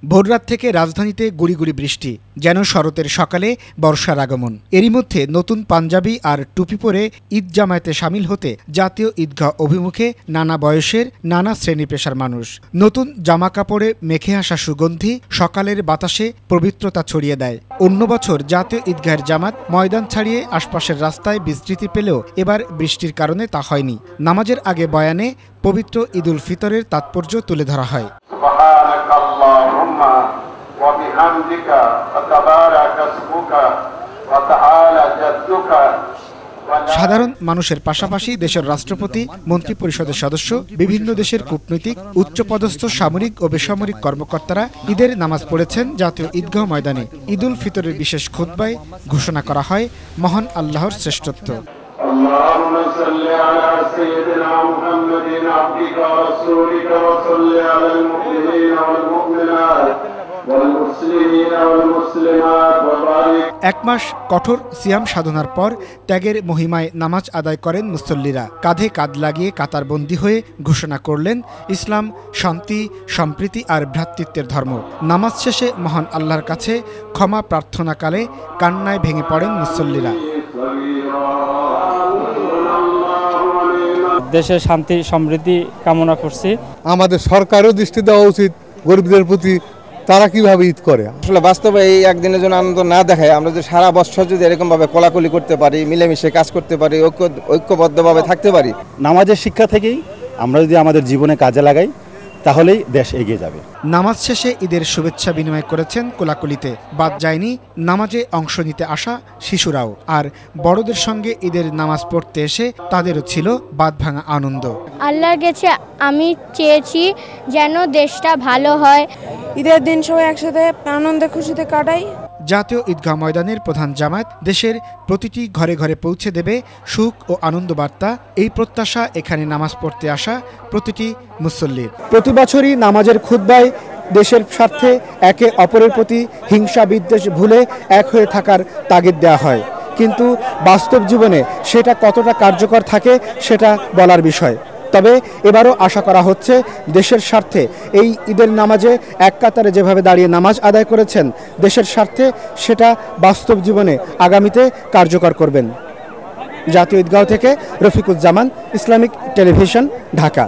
ভোররাত থেকে রাজধানীতে গুড়ি গুড়ি বৃষ্টি, যেন শরতের সকালে বর্ষার আগমন। এরই মধ্যে নতুন পাঞ্জাবি আর টুপি পরে ঈদ জামায়াতে শামিল হতে জাতীয় ঈদগাহ অভিমুখে নানা বয়সের, নানা শ্রেণী পেশার মানুষ। নতুন জামা কাপড়ে মেখে আসা সুগন্ধি সকালের বাতাসে পবিত্রতা ছড়িয়ে দেয়। অন্য বছর জাতীয় ঈদগাহের জামাত ময়দান ছাড়িয়ে আশপাশের রাস্তায় বিস্তৃতি পেলেও এবার বৃষ্টির কারণে তা হয়নি। নামাজের আগে বয়ানে পবিত্র ঈদুল ফিতরের তাৎপর্য তুলে ধরা হয়। সাধারণ মানুষের পাশাপাশি দেশের রাষ্ট্রপতি, মন্ত্রিপরিষদের সদস্য, বিভিন্ন দেশের কূটনৈতিক, উচ্চপদস্থ সামরিক ও বেসামরিক কর্মকর্তারা ঈদের নামাজ পড়েছেন জাতীয় ঈদগাহ ময়দানে। ঈদুল ফিতরের বিশেষ খুতবায় ঘোষণা করা হয় মহান আল্লাহর শ্রেষ্ঠত্ব। اللهم صل على سيدنا محمد عبدك ورسولك وصل على المؤمنين والمؤمنات والمسلمين والمسلمات وبارك। এক মাস কঠোর সিয়াম সাধনার পর ত্যাগের মহিমায় নামাজ আদায় করেন মুসল্লিরা। কাঁধে কাঁধ লাগিয়ে কাতারবন্দী হয়ে ঘোষণা করলেন ইসলাম শান্তি, সম্প্রীতি আর ভ্রাতৃত্বের ধর্ম। নামাজ শেষে মহান আল্লাহর কাছে ক্ষমা প্রার্থনাকালে কান্নায় ভেঙে পড়েন মুসল্লিরা। দেশের শান্তি সমৃদ্ধি কামনা করছি। আমাদের সরকারও দৃষ্টি দেওয়া উচিত গরিবদের প্রতি, তারা কিভাবে ঈদ করে। আসলে বাস্তবে এই একদিনের জন্য আনন্দ না দেখায় আমরা যদি সারা বছর যদি এরকম ভাবে কোলাকুলি করতে পারি, মিলেমিশে কাজ করতে পারি, ঐক্যবদ্ধভাবে থাকতে পারি। নামাজের শিক্ষা থেকেই আমরা যদি আমাদের জীবনে কাজে লাগাই তাহলেই দেশ এগিয়ে যাবে। নামাজ শেষে ঈদের শুভেচ্ছা বিনিময় করেছেন কোলাকুলিতে। বাদ যায়নি নামাজে অংশ নিতে আসা শিশুরাও। আর বড়দের সঙ্গে ঈদের নামাজ পড়তে এসে তাদেরও ছিল বাদ ভাঙা আনন্দ। আল্লাহর কাছে আমি চেয়েছি যেন দেশটা ভালো হয়। ঈদের দিন সবাই একসাথে আনন্দে খুশিতে কাটাই। জাতীয় ঈদগাহ ময়দানের প্রধান জামায়াত দেশের প্রতিটি ঘরে ঘরে পৌঁছে দেবে সুখ ও আনন্দ বার্তা, এই প্রত্যাশা এখানে নামাজ পড়তে আসা প্রতিটি মুসল্লির। প্রতি বছরই নামাজের খুতবায় দেশের স্বার্থে একে অপরের প্রতি হিংসা বিদ্বেষ ভুলে এক হয়ে থাকার তাগিদ দেওয়া হয়, কিন্তু বাস্তব জীবনে সেটা কতটা কার্যকর থাকে সেটা বলার বিষয়। তবে এবারও আশা করা হচ্ছে দেশের স্বার্থে এই ঈদের নামাজে এক কাতারে যেভাবে দাঁড়িয়ে নামাজ আদায় করেছেন দেশের স্বার্থে, সেটা বাস্তব জীবনে আগামীতে কার্যকর করবেন। জাতীয় ঈদগাহ থেকে রফিকুজ্জামান, ইসলামিক টেলিভিশন, ঢাকা।